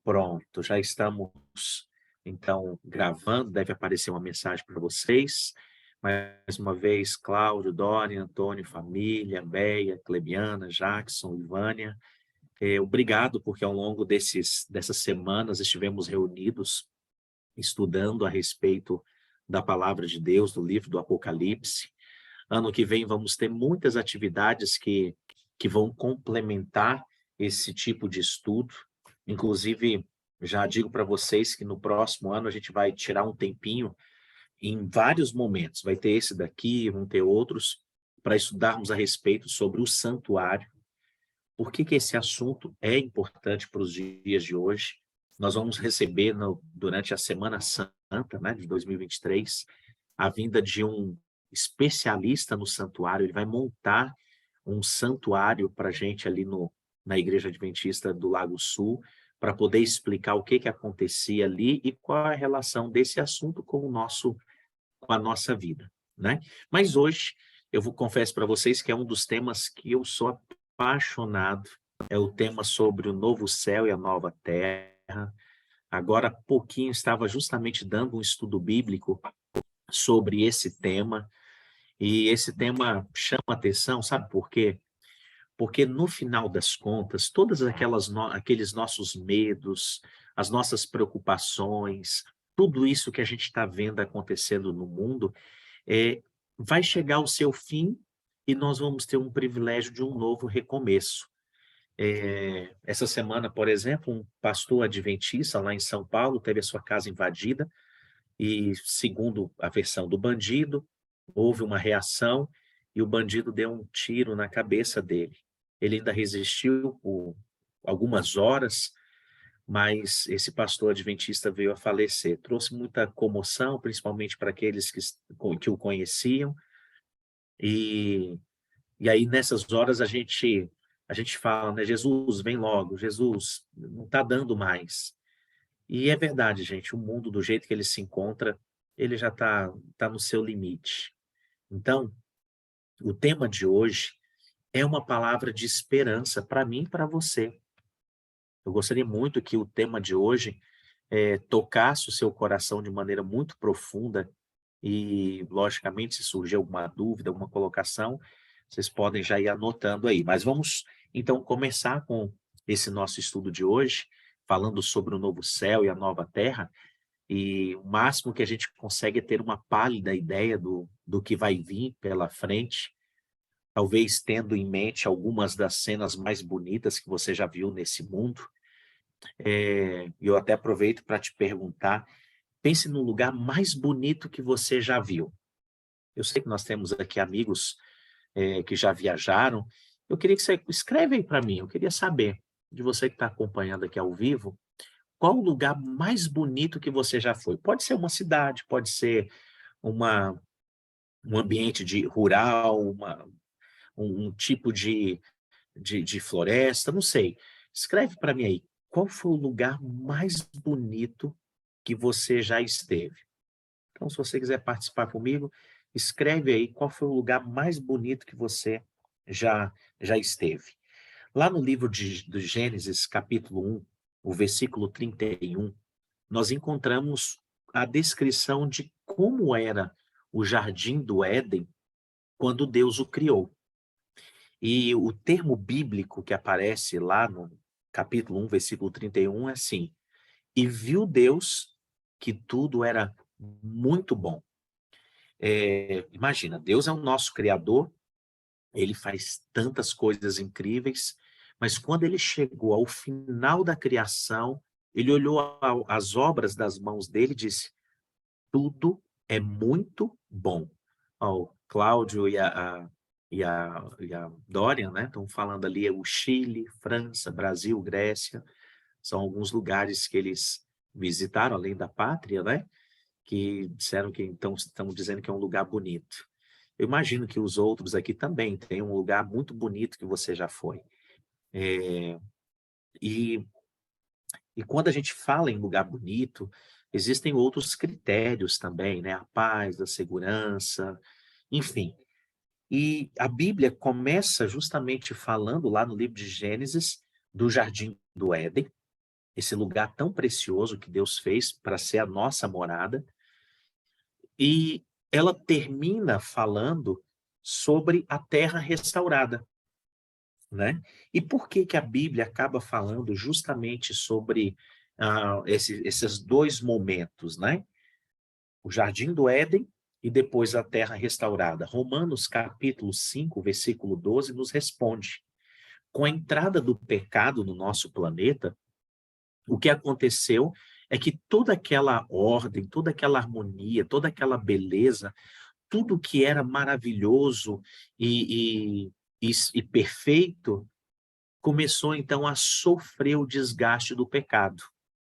Pronto, já estamos então gravando, deve aparecer uma mensagem para vocês. Mais uma vez, Cláudio, Dória, Antônio, família, Beia, Clebiana, Jackson, Ivânia. Obrigado, porque ao longo dessas semanas estivemos reunidos, estudando a respeito da palavra de Deus, do livro do Apocalipse. Ano que vem vamos ter muitas atividades que vão complementar esse tipo de estudo. Inclusive, já digo para vocês que no próximo ano a gente vai tirar um tempinho em vários momentos. Vai ter esse daqui, vão ter outros, para estudarmos a respeito sobre o santuário. Por que esse assunto é importante para os dias de hoje? Nós vamos receber durante a Semana Santa, né, de 2023, a vinda de um especialista no santuário. Ele vai montar um santuário para a gente ali na Igreja Adventista do Lago Sul, para poder explicar o que acontecia ali e qual é a relação desse assunto com a nossa vida, né? Mas hoje confesso para vocês que é um dos temas que eu sou apaixonado, é o tema sobre o novo céu e a nova terra. Agora há pouquinho estava justamente dando um estudo bíblico sobre esse tema, e esse tema chama atenção, sabe por quê? Porque no final das contas, todas aqueles nossos medos, as nossas preocupações, tudo isso que a gente está vendo acontecendo no mundo, é, vai chegar ao seu fim e nós vamos ter um privilégio de um novo recomeço. Essa semana, por exemplo, um pastor adventista lá em São Paulo teve a sua casa invadida e, segundo a versão do bandido, houve uma reação e o bandido deu um tiro na cabeça dele. Ele ainda resistiu por algumas horas, mas esse pastor adventista veio a falecer. Trouxe muita comoção, principalmente para aqueles que o conheciam, e, e aí nessas horas a gente fala, né, Jesus, vem logo, Jesus, não está dando mais. E é verdade, gente, o mundo do jeito que ele se encontra, ele já tá no seu limite. Então, o tema de hoje é uma palavra de esperança para mim e para você. Eu gostaria muito que o tema de hoje tocasse o seu coração de maneira muito profunda e, logicamente, se surgir alguma dúvida, alguma colocação, vocês podem já ir anotando aí. Mas vamos, então, começar com esse nosso estudo de hoje, falando sobre o novo céu e a nova terra, e o máximo que a gente consegue é ter uma pálida ideia do que vai vir pela frente, talvez tendo em mente algumas das cenas mais bonitas que você já viu nesse mundo. E eu até aproveito para te perguntar, pense no lugar mais bonito que você já viu. Eu sei que nós temos aqui amigos que já viajaram. Eu queria que você escreve aí para mim, eu queria saber, de você que está acompanhando aqui ao vivo, qual o lugar mais bonito que você já foi? Pode ser uma cidade, pode ser uma um ambiente rural, um tipo de floresta, não sei. Escreve para mim aí, qual foi o lugar mais bonito que você já esteve? Então, se você quiser participar comigo, escreve aí qual foi o lugar mais bonito que você já já esteve. Lá no livro do Gênesis, capítulo 1, o versículo 31, nós encontramos a descrição de como era o jardim do Éden quando Deus o criou. E o termo bíblico que aparece lá no capítulo 1, versículo 31 é assim: "E viu Deus que tudo era muito bom". Imagina, Deus é o nosso criador, ele faz tantas coisas incríveis, mas quando ele chegou ao final da criação, ele olhou as obras das mãos dele e disse: "Tudo é muito bom". Ó, o Cláudio e a Dorian, né, estão falando ali, o Chile, França, Brasil, Grécia, são alguns lugares que eles visitaram, além da pátria, né, que disseram que estão dizendo que é um lugar bonito. Eu imagino que os outros aqui também têm um lugar muito bonito que você já foi. Eh, e e quando a gente fala em lugar bonito, existem outros critérios também, né, a paz, a segurança, enfim. E a Bíblia começa justamente falando lá no livro de Gênesis, do jardim do Éden, esse lugar tão precioso que Deus fez para ser a nossa morada, e ela termina falando sobre a terra restaurada, né. E por que que a Bíblia acaba falando justamente sobre, esses 2 momentos, né? O jardim do Éden e depois a terra restaurada. Romanos capítulo 5, versículo 12 nos responde: com a entrada do pecado no nosso planeta, o que aconteceu é que toda aquela ordem, toda aquela harmonia, toda aquela beleza, tudo que era maravilhoso e perfeito, começou então a sofrer o desgaste do pecado.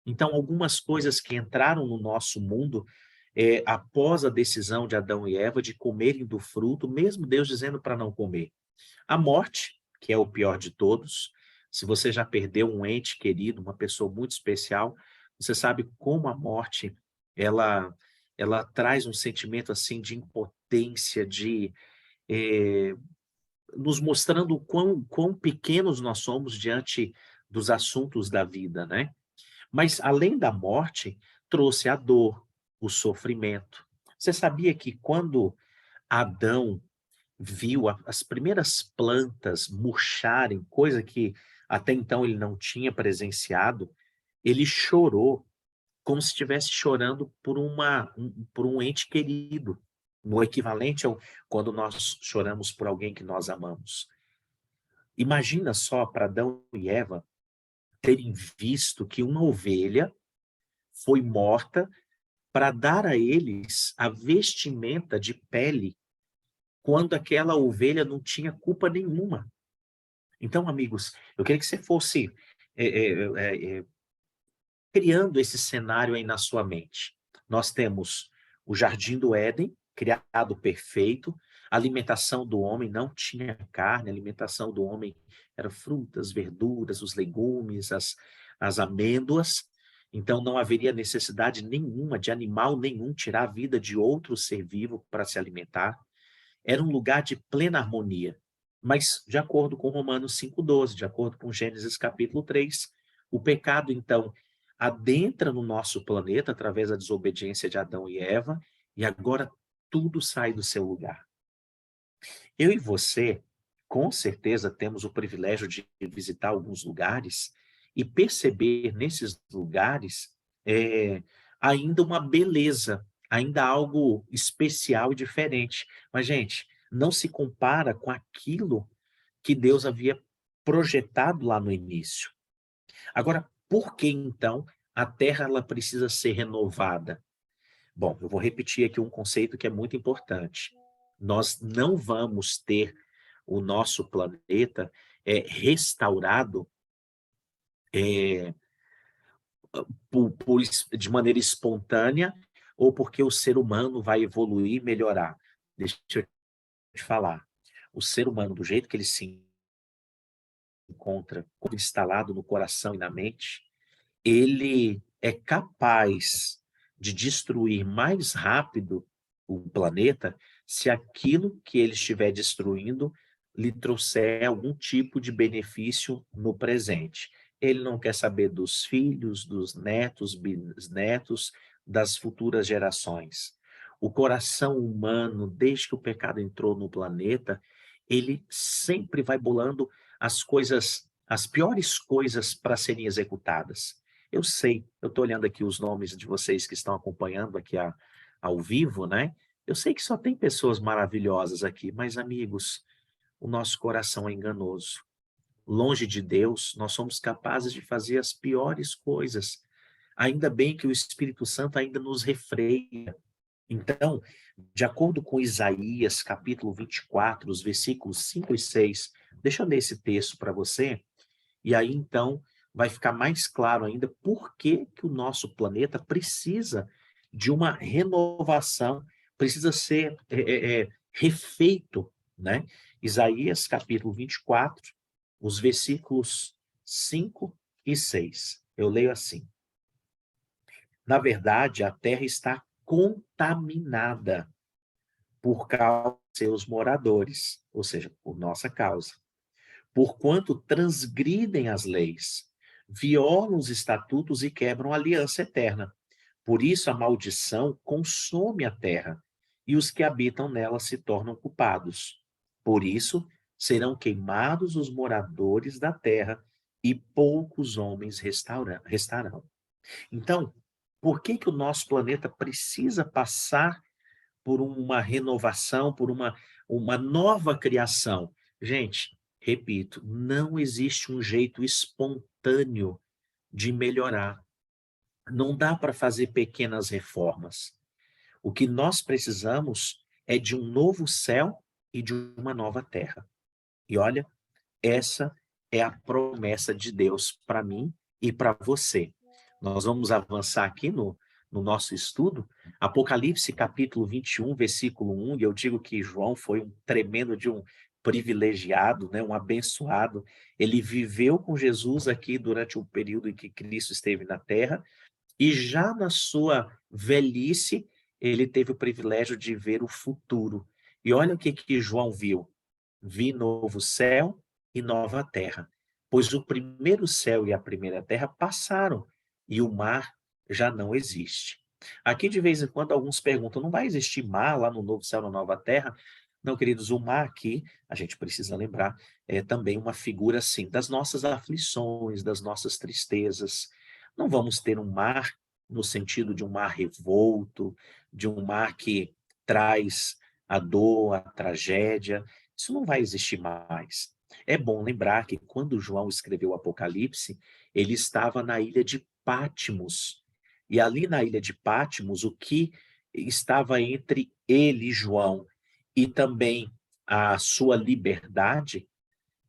Então, algumas coisas que entraram no nosso mundo, após a decisão de Adão e Eva de comerem do fruto, mesmo Deus dizendo para não comer. A morte, que é o pior de todos. Se você já perdeu um ente querido, uma pessoa muito especial, você sabe como a morte, ela ela traz um sentimento, assim, de impotência, de, eh, nos mostrando o quão pequenos nós somos diante dos assuntos da vida, né. Mas além da morte, trouxe a dor, o sofrimento. Você sabia que quando Adão viu as primeiras plantas murcharem, coisa que até então ele não tinha presenciado, ele chorou como se estivesse chorando por um ente querido, no equivalente ao quando nós choramos por alguém que nós amamos. Imagina só para Adão e Eva terem visto que uma ovelha foi morta para dar a eles a vestimenta de pele, quando aquela ovelha não tinha culpa nenhuma. Então, amigos, eu queria que você fosse, criando esse cenário aí na sua mente. Nós temos o jardim do Éden, criado perfeito, a alimentação do homem não tinha carne, a alimentação do homem era frutas, verduras, os legumes, as amêndoas, então não haveria necessidade nenhuma de animal nenhum tirar a vida de outro ser vivo para se alimentar. Era um lugar de plena harmonia. Mas, de acordo com Romanos 5,12, de acordo com Gênesis capítulo 3, o pecado, então, adentra no nosso planeta através da desobediência de Adão e Eva, e agora tudo sai do seu lugar. Eu e você, com certeza, temos o privilégio de visitar alguns lugares e perceber nesses lugares ainda uma beleza, ainda algo especial e diferente. Mas, gente, não se compara com aquilo que Deus havia projetado lá no início. Agora, por que então a Terra ela precisa ser renovada? Bom, eu vou repetir aqui um conceito que é muito importante. Nós não vamos ter o nosso planeta restaurado eh, de maneira espontânea ou porque o ser humano vai evoluir e melhorar. Deixa eu te falar. O ser humano, do jeito que ele se encontra instalado no coração e na mente, ele é capaz de destruir mais rápido o planeta se aquilo que ele estiver destruindo lhe trouxer algum tipo de benefício no presente. Ele não quer saber dos filhos, dos netos, bisnetos, das futuras gerações. O coração humano, desde que o pecado entrou no planeta, ele sempre vai bolando as coisas, as piores coisas para serem executadas. Eu sei, eu estou olhando aqui os nomes de vocês que estão acompanhando aqui ao vivo, né? Eu sei que só tem pessoas maravilhosas aqui, mas amigos, o nosso coração é enganoso. Longe de Deus, nós somos capazes de fazer as piores coisas. Ainda bem que o Espírito Santo ainda nos refreia. Então, de acordo com Isaías, capítulo 24, os versículos 5 e 6, deixa eu ler esse texto para você, e aí então vai ficar mais claro ainda por que que o nosso planeta precisa de uma renovação, precisa ser refeito, né? Isaías capítulo 24, os versículos 5 e 6. Eu leio assim: na verdade, a terra está contaminada por causa de seus moradores, ou seja, por nossa causa, porquanto transgridem as leis, violam os estatutos e quebram a aliança eterna. Por isso a maldição consome a terra, e os que habitam nela se tornam culpados. Por isso serão queimados os moradores da terra, e poucos homens restarão. Então, por que que o nosso planeta precisa passar por uma renovação, por uma nova criação? Gente, repito, não existe um jeito espontâneo de melhorar. Não dá para fazer pequenas reformas. O que nós precisamos é de um novo céu e de uma nova terra. E olha, essa é a promessa de Deus para mim e para você. Nós vamos avançar aqui no nosso estudo, Apocalipse capítulo 21, versículo 1, e eu digo que João foi um tremendo de um privilegiado, né, um abençoado. Ele viveu com Jesus aqui durante o período em que Cristo esteve na terra, e já na sua velhice, ele teve o privilégio de ver o futuro. E olha o que que João viu: vi novo céu e nova terra, pois o primeiro céu e a primeira terra passaram, e o mar já não existe. Aqui, de vez em quando, alguns perguntam: não vai existir mar lá no novo céu, na nova terra? Não, queridos, o mar aqui, a gente precisa lembrar, é também uma figura, assim, das nossas aflições, das nossas tristezas. Não vamos ter um mar no sentido de um mar revolto, de um mar que traz a dor, a tragédia. Isso não vai existir mais. É bom lembrar que quando João escreveu o Apocalipse, ele estava na ilha de Patmos. E ali na ilha de Patmos, o que estava entre ele, João, e também a sua liberdade,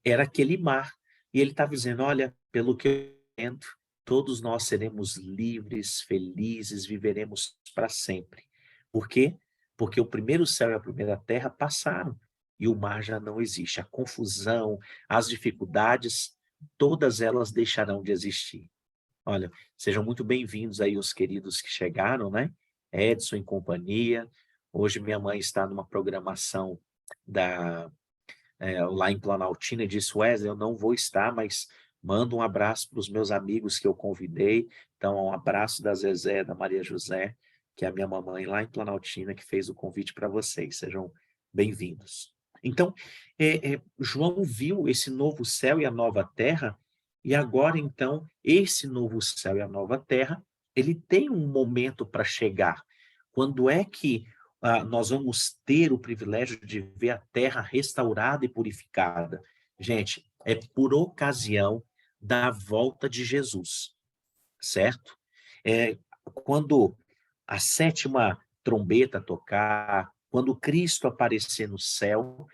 era aquele mar. E ele estava dizendo: olha, pelo que eu entendo, todos nós seremos livres, felizes, viveremos para sempre. Por quê? Porque o primeiro céu e a primeira terra passaram e o mar já não existe. A confusão, as dificuldades, todas elas deixarão de existir. Olha, sejam muito bem-vindos aí os queridos que chegaram, né? Edson e companhia. Hoje minha mãe está numa programação da lá em Planaltina, e disse: Wesley, eu não vou estar, mas manda um abraço para os meus amigos que eu convidei. Então, um abraço da Zezé, da Maria José, que é a minha mamãe lá em Planaltina, que fez o convite para vocês. Sejam bem-vindos. Então, João viu esse novo céu e a nova terra, e agora, então, esse novo céu e a nova terra, ele tem um momento para chegar. Quando é que nós vamos ter o privilégio de ver a terra restaurada e purificada? Gente, é por ocasião da volta de Jesus, certo? Quando a sétima trombeta tocar, quando Cristo aparecer no céu,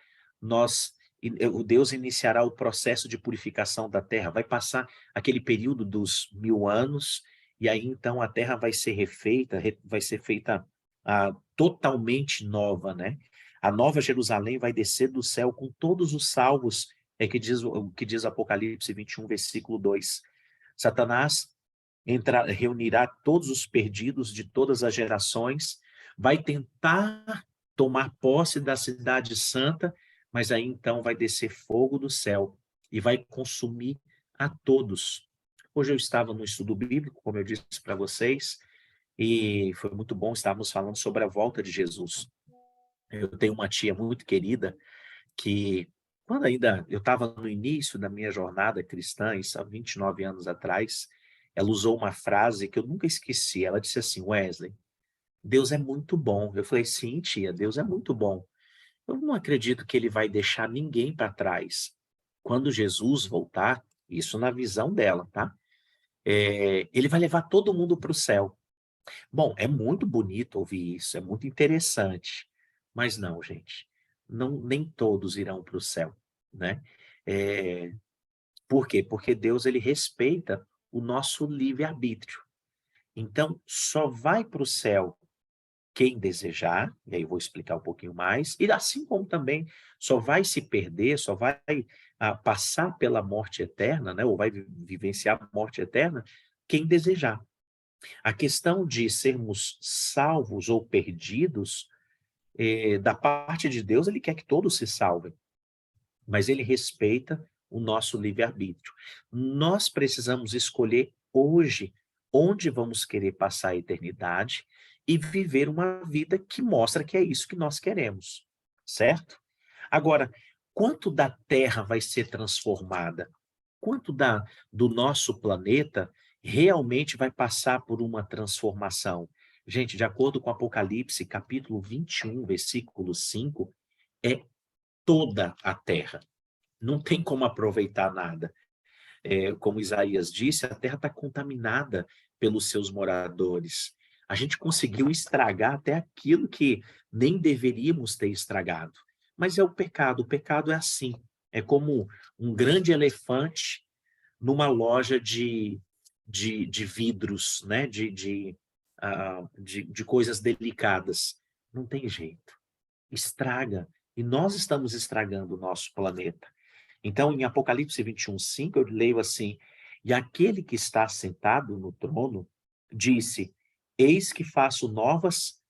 o Deus iniciará o processo de purificação da terra. Vai passar aquele período dos 1000 anos, e aí então a terra vai ser refeita, vai ser feita totalmente nova, né? A nova Jerusalém vai descer do céu com todos os salvos, o que diz Apocalipse 21, versículo 2. Satanás reunirá todos os perdidos de todas as gerações, vai tentar tomar posse da cidade santa, mas aí então vai descer fogo do céu e vai consumir a todos. Hoje eu estava no estudo bíblico, como eu disse para vocês, e foi muito bom. Estávamos falando sobre a volta de Jesus. Eu tenho uma tia muito querida que, quando ainda eu estava no início da minha jornada cristã, isso há 29 anos atrás, ela usou uma frase que eu nunca esqueci. Ela disse assim: Wesley, Deus é muito bom. Eu falei: sim, tia, Deus é muito bom. Eu não acredito que ele vai deixar ninguém para trás. Quando Jesus voltar, isso na visão dela, tá? Ele vai levar todo mundo para o céu. Bom, é muito bonito ouvir isso, é muito interessante, mas não, gente, não, nem todos irão para o céu, né? Eh, por quê? Porque Deus, ele respeita o nosso livre-arbítrio. Então, só vai para o céu quem desejar, e aí eu vou explicar um pouquinho mais, e assim como também só vai se perder, só vai passar pela morte eterna, né, ou vai vivenciar a morte eterna, quem desejar. A questão de sermos salvos ou perdidos, da parte de Deus, ele quer que todos se salvem, mas ele respeita o nosso livre-arbítrio. Nós precisamos escolher hoje onde vamos querer passar a eternidade e viver uma vida que mostra que é isso que nós queremos, certo? Agora, quanto da Terra vai ser transformada? Quanto do nosso planeta realmente vai passar por uma transformação? Gente, de acordo com Apocalipse, capítulo 21, versículo 5, é toda a terra. Não tem como aproveitar nada. Como Isaías disse, a terra está contaminada pelos seus moradores. A gente conseguiu estragar até aquilo que nem deveríamos ter estragado. Mas é o pecado é assim. É como um grande elefante numa loja de vidros, né? De coisas delicadas. Não tem jeito. Estraga. E nós estamos estragando o nosso planeta. Então, em Apocalipse 21:5, eu leio assim: E aquele que está sentado no trono disse: Eis que faço novas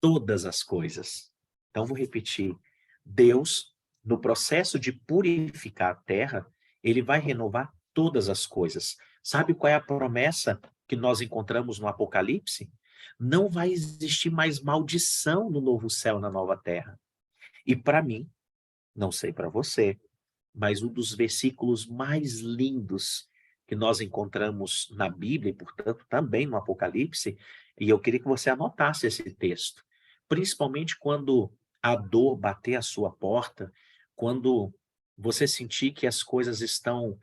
todas as coisas. Então, vou repetir. Deus, no processo de purificar a terra, ele vai renovar todas as coisas. Sabe qual é a promessa que nós encontramos no Apocalipse? Não vai existir mais maldição no novo céu e na nova terra. E para mim, não sei para você, mas um dos versículos mais lindos que nós encontramos na Bíblia, e portanto também no Apocalipse, e eu queria que você anotasse esse texto, principalmente quando a dor bater à sua porta, quando você sentir que as coisas estão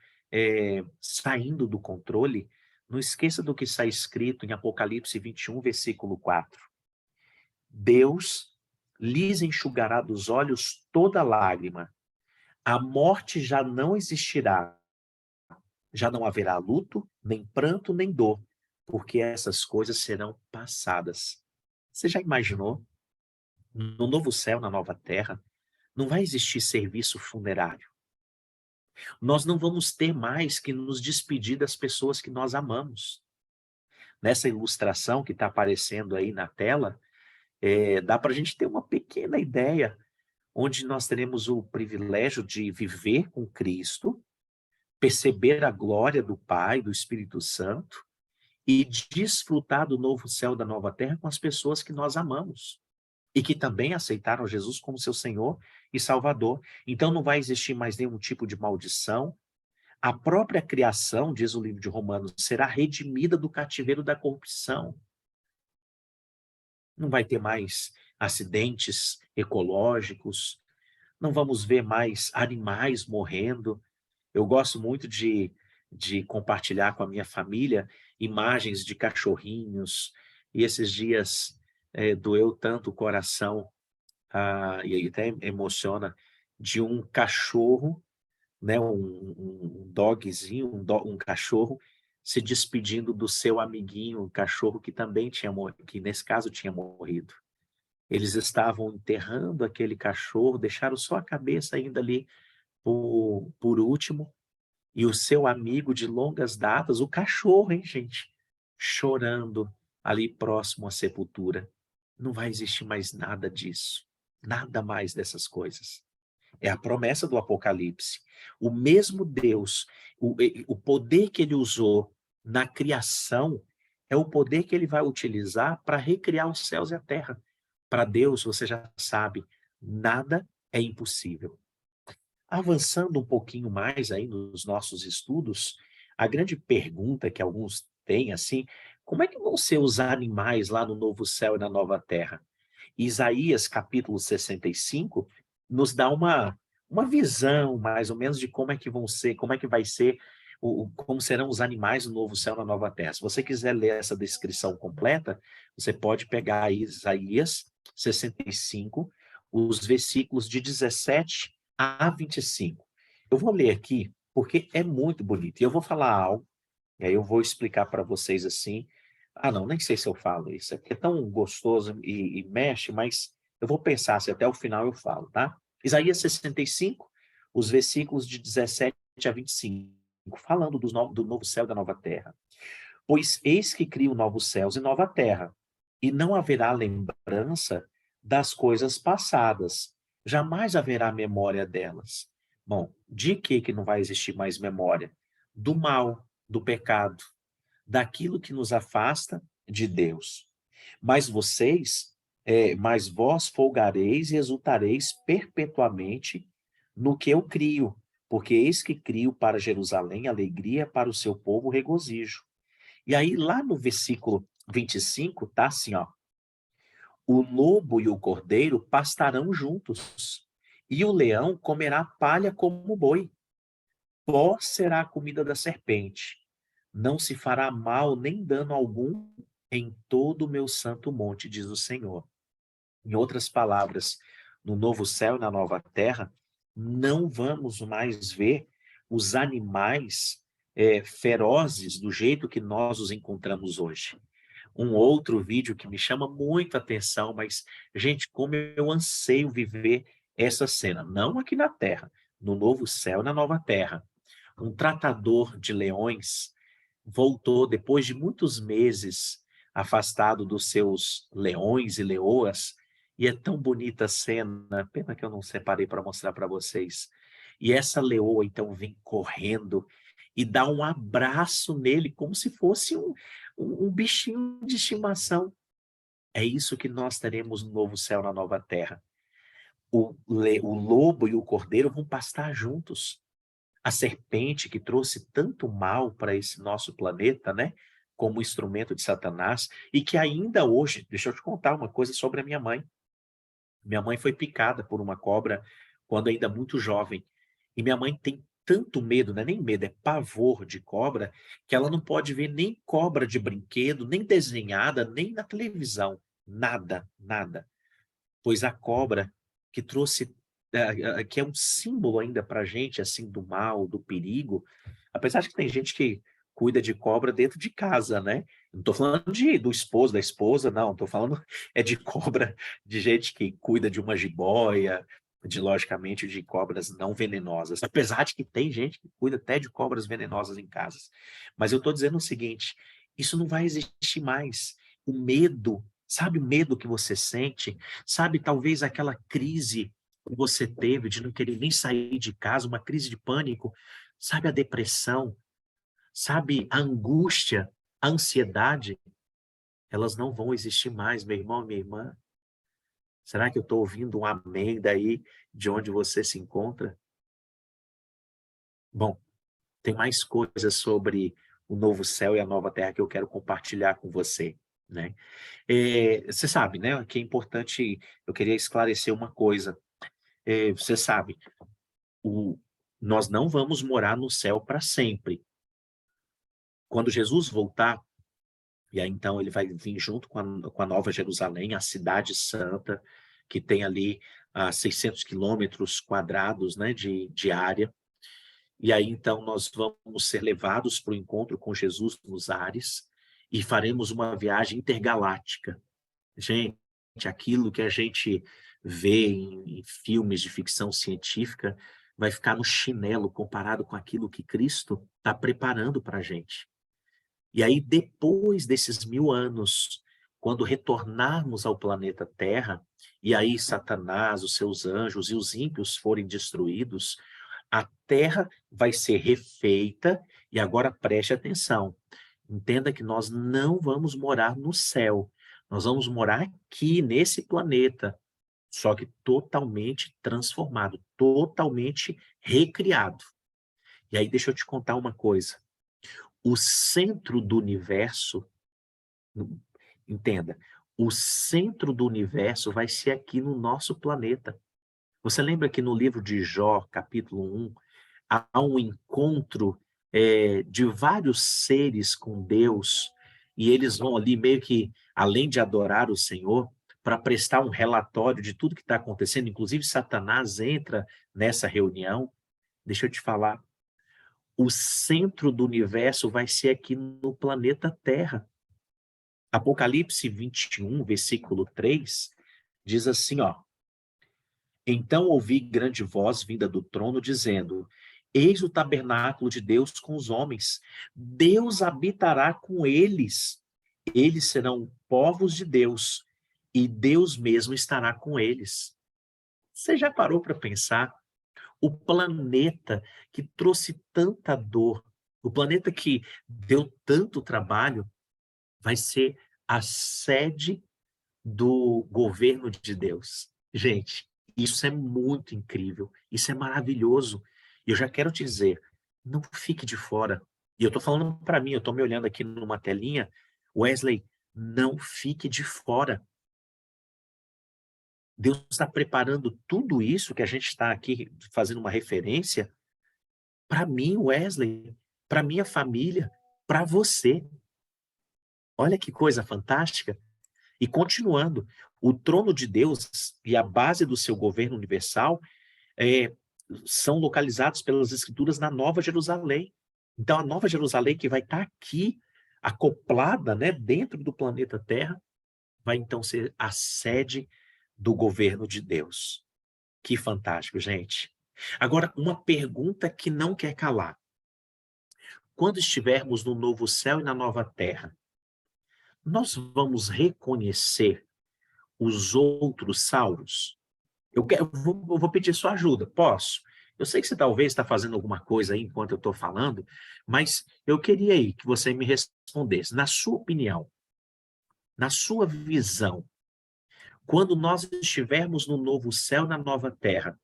saindo do controle, não esqueça do que está escrito em Apocalipse 21, versículo 4. Deus lhes enxugará dos olhos toda lágrima, a morte já não existirá, já não haverá luto, nem pranto, nem dor, porque essas coisas serão passadas. Você já imaginou? No novo céu, na nova terra, não vai existir serviço funerário. Nós não vamos ter mais que nos despedir das pessoas que nós amamos. Nessa ilustração que está aparecendo aí na tela, dá para a gente ter uma pequena ideia, onde nós teremos o privilégio de viver com Cristo, perceber a glória do Pai, do Espírito Santo e desfrutar do novo céu, da nova terra com as pessoas que nós amamos e que também aceitaram Jesus como seu Senhor e Salvador. Então não vai existir mais nenhum tipo de maldição. A própria criação, diz o livro de Romanos, será redimida do cativeiro da corrupção. Não vai ter mais acidentes ecológicos, não vamos ver mais animais morrendo. Eu gosto muito de compartilhar com a minha família imagens de cachorrinhos, e esses dias doeu tanto o coração, e aí até emociona, de um cachorro, né, um dogzinho, um cachorro, se despedindo do seu amiguinho, um cachorro que também tinha morrido, que nesse caso tinha morrido. Eles estavam enterrando aquele cachorro, deixaram só a cabeça ainda ali por último, e o seu amigo de longas datas, o cachorro, hein, gente? Chorando ali próximo à sepultura. Não vai existir mais nada disso. Nada mais dessas coisas. É a promessa do Apocalipse. O mesmo Deus, o poder que ele usou na criação, é o poder que ele vai utilizar para recriar os céus e a terra. Para Deus, você já sabe, nada é impossível. Avançando um pouquinho mais aí nos nossos estudos, a grande pergunta que alguns têm, assim, como é que vão ser os animais lá no novo céu e na nova terra? Isaías, capítulo 65, nos dá uma visão, mais ou menos, de como é que vão ser, como é que vai ser, como serão os animais no novo céu e na nova terra. Se você quiser ler essa descrição completa, você pode pegar aí Isaías 65, os versículos de 17 a 25. Eu vou ler aqui, porque é muito bonito. E eu vou falar algo, e aí eu vou explicar para vocês assim. Ah, não, nem sei se eu falo isso. É tão gostoso e mexe, mas eu vou pensar se até o final eu falo, tá? Isaías 65, os versículos de 17 a 25, falando do novo céu e da nova terra. Pois eis que crio novos céus e nova terra, e não haverá lembrança das coisas passadas, jamais haverá memória delas. Bom, de que não vai existir mais memória? Do mal, do pecado, daquilo que nos afasta de Deus. Mas vocês, mas vós folgareis e exultareis perpetuamente no que eu crio, porque eis que crio para Jerusalém alegria, para o seu povo regozijo. E aí, lá no versículo 25, tá assim, ó: o lobo e o cordeiro pastarão juntos, e o leão comerá palha como o boi. Pó será a comida da serpente. Não se fará mal nem dano algum em todo o meu santo monte, diz o Senhor. Em outras palavras, no novo céu e na nova terra, não vamos mais ver os animais ferozes do jeito que nós os encontramos hoje. Um outro vídeo que me chama muito a atenção, mas, gente, como eu anseio viver essa cena, não aqui na terra, no novo céu e na nova terra. Um tratador de leões voltou depois de muitos meses afastado dos seus leões e leoas, e é tão bonita a cena, pena que eu não separei para mostrar para vocês. E essa leoa então vem correndo e dá um abraço nele como se fosse um bichinho de estimação. É isso que nós teremos no novo céu, na nova terra. O lobo e o cordeiro vão pastar juntos. A serpente que trouxe tanto mal para esse nosso planeta, né, como instrumento de Satanás, e que ainda hoje, deixa eu te contar uma coisa sobre a minha mãe. Minha mãe foi picada por uma cobra quando ainda muito jovem. E minha mãe tem tanto medo, não é nem medo, é pavor de cobra, que ela não pode ver nem cobra de brinquedo, nem desenhada, nem na televisão. Nada, nada. Pois a cobra que trouxe, que é um símbolo ainda para a gente, assim, do mal, do perigo, apesar de que tem gente que cuida de cobra dentro de casa, né? Não estou falando do esposo, da esposa, não. Estou falando de cobra, de gente que cuida de uma jiboia, logicamente, de cobras não venenosas. Apesar de que tem gente que cuida até de cobras venenosas em casas. Mas eu estou dizendo o seguinte, isso não vai existir mais. O medo, sabe o medo que você sente? Sabe, talvez aquela crise que você teve de não querer nem sair de casa, uma crise de pânico, sabe a depressão, sabe a angústia, a ansiedade, elas não vão existir mais, meu irmão, minha irmã. Será que eu estou ouvindo um amém daí de onde você se encontra? Bom, tem mais coisas sobre o novo céu e a nova terra que eu quero compartilhar com você, né? Você sabe, né, que é importante, eu queria esclarecer uma coisa. Você sabe, o nós não vamos morar no céu para sempre. Quando Jesus voltar, e aí então ele vai vir junto com a Nova Jerusalém, a cidade santa, que tem ali 600 quilômetros quadrados, né, de área. E aí então nós vamos ser levados para o encontro com Jesus nos ares e faremos uma viagem intergaláctica. Gente, aquilo que a gente vê em filmes de ficção científica vai ficar no chinelo comparado com aquilo que Cristo está preparando para a gente. E aí, depois desses 1000 anos, quando retornarmos ao planeta Terra, e aí Satanás, os seus anjos e os ímpios forem destruídos, a Terra vai ser refeita, e agora preste atenção, entenda que nós não vamos morar no céu, nós vamos morar aqui, nesse planeta, só que totalmente transformado, totalmente recriado. E aí deixa eu te contar uma coisa, o centro do universo, entenda, o centro do universo vai ser aqui no nosso planeta. Você lembra que no livro de Jó, capítulo 1, há um encontro de vários seres com Deus, e eles vão ali meio que, além de adorar o Senhor, para prestar um relatório de tudo que está acontecendo, inclusive Satanás entra nessa reunião. Deixa eu te falar, o centro do universo vai ser aqui no planeta Terra. Apocalipse 21, versículo 3, diz assim, ó: então ouvi grande voz vinda do trono dizendo: eis o tabernáculo de Deus com os homens. Deus habitará com eles. Eles serão povos de Deus e Deus mesmo estará com eles. Você já parou para pensar? O planeta que trouxe tanta dor, o planeta que deu tanto trabalho, vai ser a sede do governo de Deus. Gente, isso é muito incrível, isso é maravilhoso. E eu já quero te dizer, não fique de fora. E eu estou falando para mim, eu estou me olhando aqui numa telinha, Wesley, não fique de fora. Deus está preparando tudo isso que a gente está aqui fazendo uma referência para mim, Wesley, para minha família, para você. Olha que coisa fantástica. E continuando, o trono de Deus e a base do seu governo universal eh, são localizados pelas Escrituras na Nova Jerusalém. Então, a Nova Jerusalém, que vai estar aqui, acoplada, né, dentro do planeta Terra, vai então ser a sede do governo de Deus. Que fantástico, gente. Agora, uma pergunta que não quer calar. Quando estivermos no novo céu e na nova terra, nós vamos reconhecer os outros Sauros? Eu vou pedir sua ajuda, posso? Eu sei que você talvez está fazendo alguma coisa aí enquanto eu estou falando, mas eu queria aí que você me respondesse. Na sua opinião, na sua visão, quando nós estivermos no novo céu e na nova terra,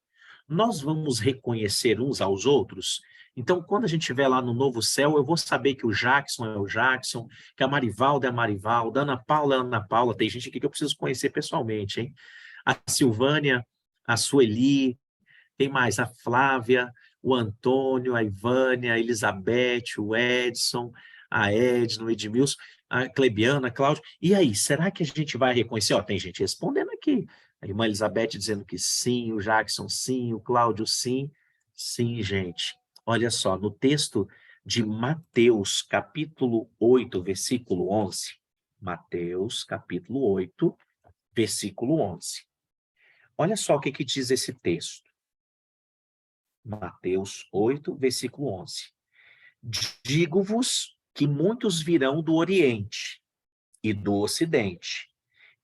nós vamos reconhecer uns aos outros? Então, quando a gente estiver lá no novo céu, eu vou saber que o Jackson é o Jackson, que a Marivalda é a Marivalda, a Ana Paula é a Ana Paula. Tem gente aqui que eu preciso conhecer pessoalmente, hein? A Silvânia, a Sueli, tem mais a Flávia, o Antônio, a Ivânia, a Elizabeth, o Edson, a Edna, o Edmilson, a Clebiana, a Cláudia. E aí, será que a gente vai reconhecer? Ó, tem gente respondendo aqui. A irmã Elizabeth dizendo que sim, o Jackson sim, o Cláudio sim. Sim, gente. Olha só, no texto de Mateus, capítulo 8, versículo 11. Mateus, capítulo 8, versículo 11. Olha só o que que diz esse texto. Mateus 8, versículo 11. Digo-vos que muitos virão do Oriente e do Ocidente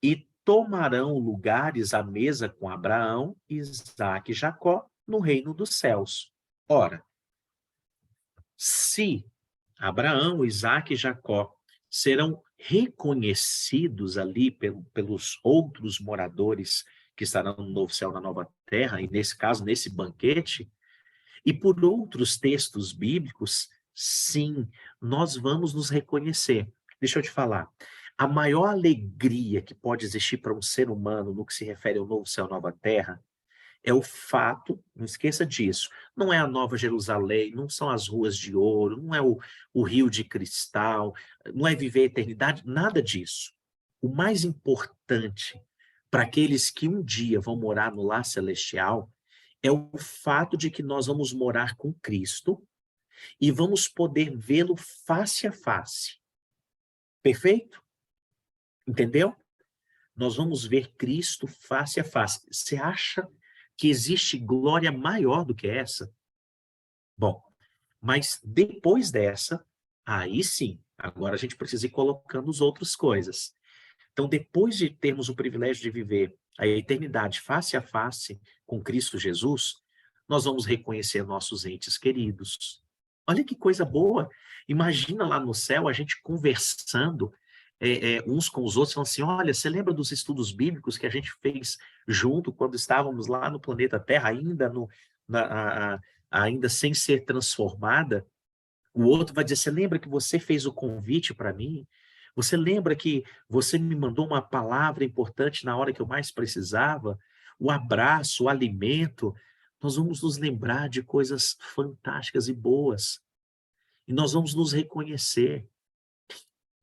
e tomarão lugares à mesa com Abraão, Isaque e Jacó no reino dos céus. Ora, se Abraão, Isaque e Jacó serão reconhecidos ali pelos outros moradores que estarão no novo céu, na nova terra, e nesse caso, nesse banquete, e por outros textos bíblicos, sim, nós vamos nos reconhecer. Deixa eu te falar, a maior alegria que pode existir para um ser humano no que se refere ao novo céu, nova terra, é o fato, não esqueça disso, não é a Nova Jerusalém, não são as ruas de ouro, não é o rio de cristal, não é viver a eternidade, nada disso. O mais importante para aqueles que um dia vão morar no lar celestial é o fato de que nós vamos morar com Cristo e vamos poder vê-lo face a face. Perfeito? Entendeu? Nós vamos ver Cristo face a face. Você acha que existe glória maior do que essa? Bom, mas depois dessa, aí sim, agora a gente precisa ir colocando as outras coisas. Então, depois de termos o privilégio de viver a eternidade face a face com Cristo Jesus, nós vamos reconhecer nossos entes queridos. Olha que coisa boa! Imagina lá no céu a gente conversando uns com os outros, falando assim: olha, você lembra dos estudos bíblicos que a gente fez junto quando estávamos lá no planeta Terra, ainda, ainda sem ser transformada? O outro vai dizer: você lembra que você fez o convite para mim? Você lembra que você me mandou uma palavra importante na hora que eu mais precisava? O abraço, o alimento. Nós vamos nos lembrar de coisas fantásticas e boas. E nós vamos nos reconhecer.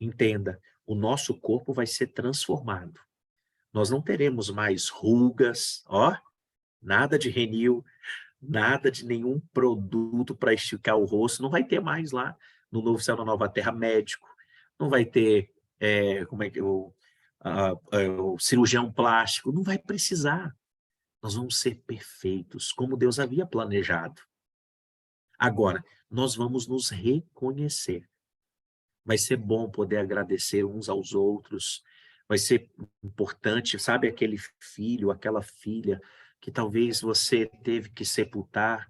Entenda, o nosso corpo vai ser transformado. Nós não teremos mais rugas, ó, nada de renil, nada de nenhum produto para esticar o rosto, não vai ter mais lá no novo céu, na nova terra, médico, não vai ter, como é que o cirurgião plástico, não vai precisar. Nós vamos ser perfeitos, como Deus havia planejado. Agora, nós vamos nos reconhecer. Vai ser bom poder agradecer uns aos outros, vai ser importante, sabe, aquele filho, aquela filha que talvez você teve que sepultar,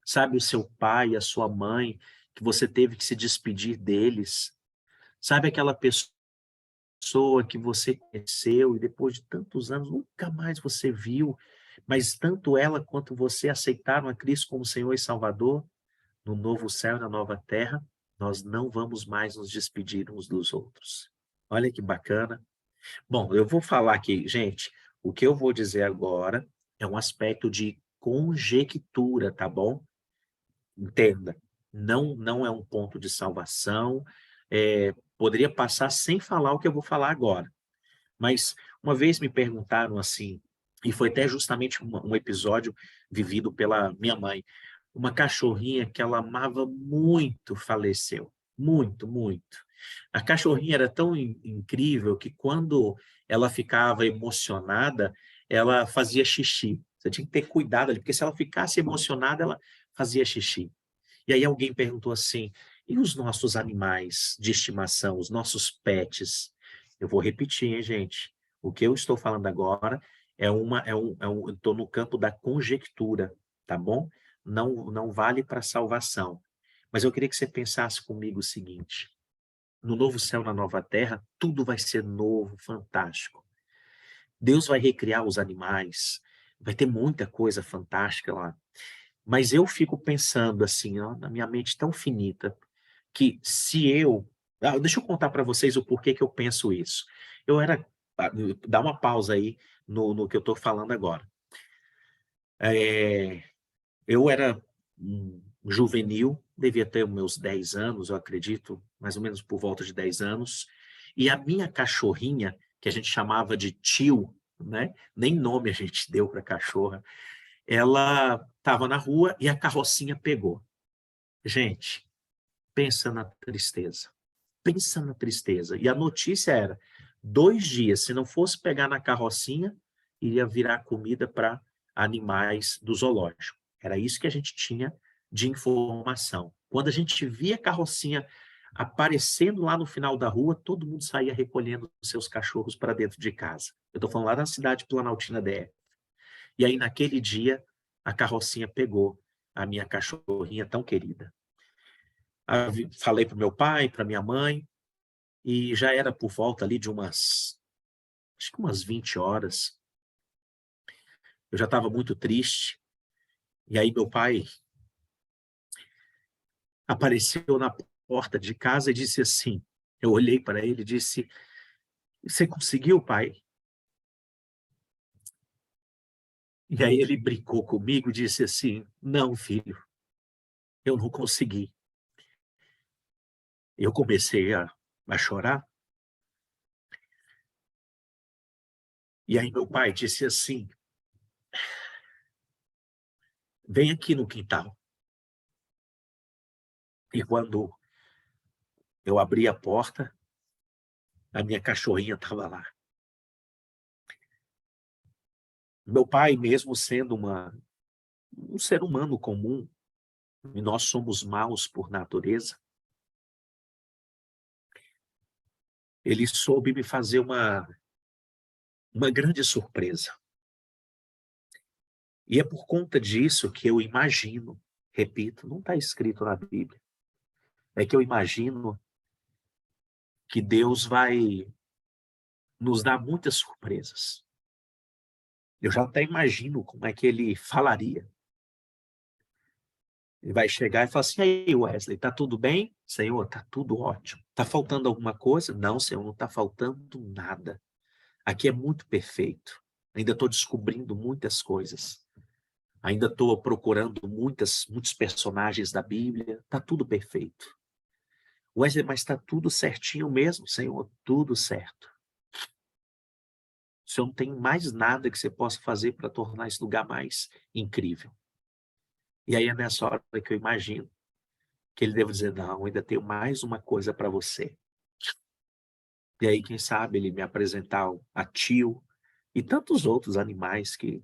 sabe, o seu pai, a sua mãe, que você teve que se despedir deles, sabe aquela pessoa que você conheceu e depois de tantos anos nunca mais você viu, mas tanto ela quanto você aceitaram a Cristo como Senhor e Salvador, no novo céu e na nova terra, nós não vamos mais nos despedir uns dos outros. Olha que bacana. Bom, eu vou falar aqui, gente, o que eu vou dizer agora é um aspecto de conjectura, tá bom? Entenda, não é um ponto de salvação, poderia passar sem falar o que eu vou falar agora. Mas uma vez me perguntaram assim, e foi até justamente um episódio vivido pela minha mãe, uma cachorrinha que ela amava muito faleceu, muito, muito. A cachorrinha era tão incrível que quando ela ficava emocionada, ela fazia xixi. Você tinha que ter cuidado ali, porque se ela ficasse emocionada, ela fazia xixi. E aí alguém perguntou assim: e os nossos animais de estimação, os nossos pets? Eu vou repetir, hein, gente? O que eu estou falando agora estou no campo da conjectura, tá bom? Não vale para salvação. Mas eu queria que você pensasse comigo o seguinte: no novo céu, na nova terra, tudo vai ser novo, fantástico. Deus vai recriar os animais, vai ter muita coisa fantástica lá. Mas eu fico pensando assim, ó, na minha mente tão finita, que se eu. Deixa eu contar para vocês o porquê que eu penso isso. Eu era. Dá uma pausa aí no que eu estou falando agora. É, eu era um juvenil, devia ter meus 10 anos, eu acredito, mais ou menos por volta de 10 anos, e a minha cachorrinha, que a gente chamava de tio, né? Nem nome a gente deu para a cachorra, ela estava na rua e a carrocinha pegou. Gente, pensa na tristeza. Pensa na tristeza. E a notícia era: 2 dias, se não fosse pegar na carrocinha, iria virar comida para animais do zoológico. Era isso que a gente tinha de informação. Quando a gente via a carrocinha aparecendo lá no final da rua, todo mundo saía recolhendo os seus cachorros para dentro de casa. Eu estou falando lá na cidade planaltina DR. E aí, naquele dia, a carrocinha pegou a minha cachorrinha tão querida. Falei para o meu pai, para minha mãe, e já era por volta ali de acho que umas 20 horas. Eu já estava muito triste. E aí meu pai apareceu na porta de casa e disse assim, eu olhei para ele e disse: você conseguiu, pai? E aí ele brincou comigo e disse assim: não, filho, eu não consegui. Eu comecei a chorar. E aí meu pai disse assim: vem aqui no quintal. E quando eu abri a porta, a minha cachorrinha estava lá. Meu pai, mesmo sendo um ser humano comum, e nós somos maus por natureza, ele soube me fazer uma grande surpresa. E é por conta disso que eu imagino, repito, não está escrito na Bíblia, é que eu imagino que Deus vai nos dar muitas surpresas. Eu já até imagino como é que ele falaria. Ele vai chegar e falar assim: aí, Wesley, tá tudo bem? Senhor, tá tudo ótimo. Tá faltando alguma coisa? Não, Senhor, não tá faltando nada. Aqui é muito perfeito. Ainda estou descobrindo muitas coisas. Ainda estou procurando muitos personagens da Bíblia. Tá tudo perfeito. Wesley, mas está tudo certinho mesmo, Senhor? Tudo certo. O Senhor não tem mais nada que você possa fazer para tornar esse lugar mais incrível. E aí é nessa hora que eu imagino que ele deve dizer: não, ainda tenho mais uma coisa para você. E aí, quem sabe, ele me apresentar a tio e tantos outros animais que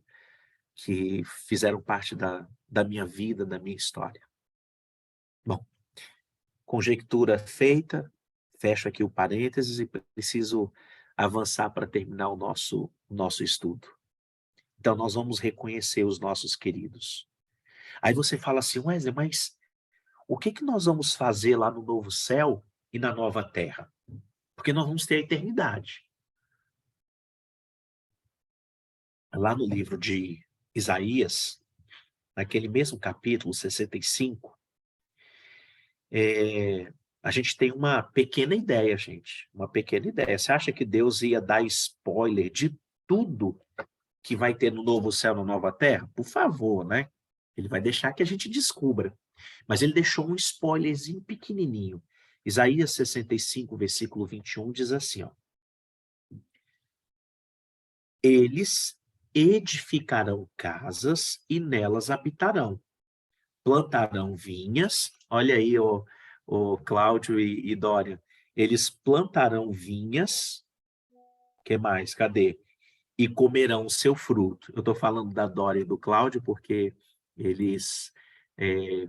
fizeram parte da minha vida, da minha história. Bom, conjectura feita, fecho aqui o parênteses e preciso avançar para terminar o nosso estudo. Então nós vamos reconhecer os nossos queridos. Aí você fala assim: "Wesley, mas o que que nós vamos fazer lá no novo céu e na nova terra?" Porque nós vamos ter a eternidade. Lá no livro de Isaías, naquele mesmo capítulo 65, a gente tem uma pequena ideia, gente, uma pequena ideia. Você acha que Deus ia dar spoiler de tudo que vai ter no novo céu, na nova terra? Por favor, né? Ele vai deixar que a gente descubra. Mas ele deixou um spoilerzinho pequenininho. Isaías 65, versículo 21 diz assim, ó: Eles edificarão casas e nelas habitarão, plantarão vinhas. Olha aí, o Cláudio e Dória. Eles plantarão vinhas. Que mais? Cadê? E comerão o seu fruto. Eu estou falando da Dória e do Cláudio porque eles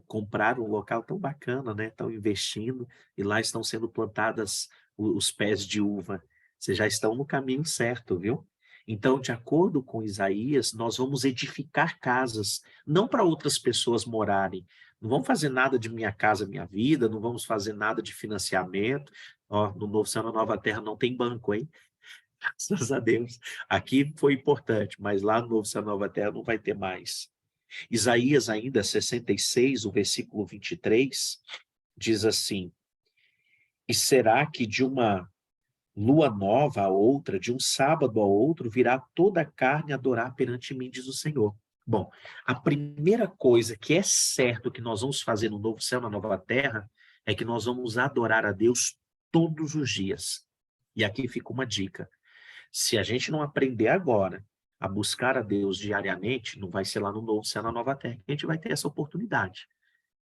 compraram um local tão bacana, né? Estão investindo e lá estão sendo plantadas os pés de uva. Vocês já estão no caminho certo, viu? Então, de acordo com Isaías, nós vamos edificar casas, não para outras pessoas morarem. Não vamos fazer nada de Minha Casa Minha Vida, não vamos fazer nada de financiamento. Ó, no Novo Céu, na Nova Terra não tem banco, hein? Graças a Deus. Aqui foi importante, mas lá no Novo Céu, Nova Terra não vai ter mais. Isaías ainda 66, o versículo 23, diz assim: E será que de uma lua nova a outra, de um sábado a outro, virá toda a carne adorar perante mim, diz o Senhor. Bom, a primeira coisa que é certo que nós vamos fazer no novo céu, na nova terra, é que nós vamos adorar a Deus todos os dias. E aqui fica uma dica: se a gente não aprender agora a buscar a Deus diariamente, não vai ser lá no novo céu, na nova terra, que a gente vai ter essa oportunidade.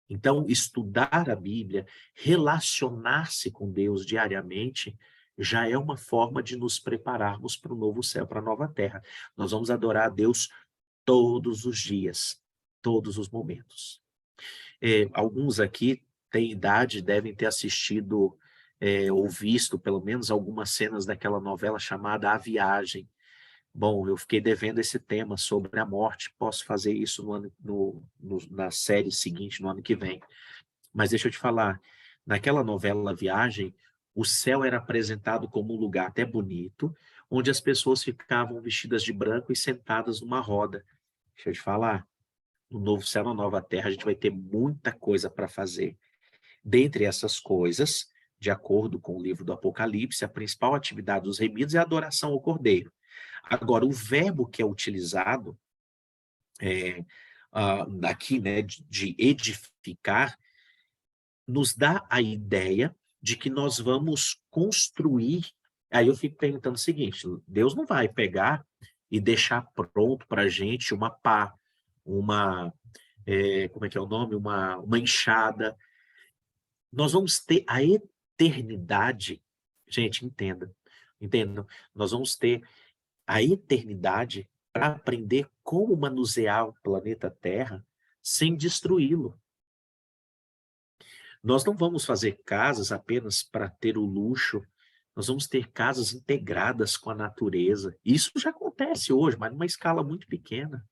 Então, estudar a Bíblia, relacionar-se com Deus diariamente, já é uma forma de nos prepararmos para o novo céu, para a nova terra. Nós vamos adorar a Deus todos os dias, todos os momentos. Alguns aqui têm idade, devem ter assistido ou visto pelo menos algumas cenas daquela novela chamada A Viagem. Bom, eu fiquei devendo esse tema sobre a morte, posso fazer isso na série seguinte, no ano que vem. Mas deixa eu te falar, naquela novela Viagem, o céu era apresentado como um lugar até bonito, onde as pessoas ficavam vestidas de branco e sentadas numa roda. Deixa eu te falar, no novo céu, na nova terra, a gente vai ter muita coisa para fazer. Dentre essas coisas, de acordo com o livro do Apocalipse, a principal atividade dos remidos é a adoração ao Cordeiro. Agora, o verbo que é utilizado aqui, né, de edificar, nos dá a ideia de que nós vamos construir. Aí eu fico perguntando o seguinte: Deus não vai pegar e deixar pronto para a gente uma pá, uma, como é que é o nome? Uma enxada. Nós vamos ter a eternidade. Gente, entendam. Nós vamos ter a eternidade para aprender como manusear o planeta Terra sem destruí-lo. Nós não vamos fazer casas apenas para ter o luxo, nós vamos ter casas integradas com a natureza. Isso já acontece hoje, mas numa escala muito pequena.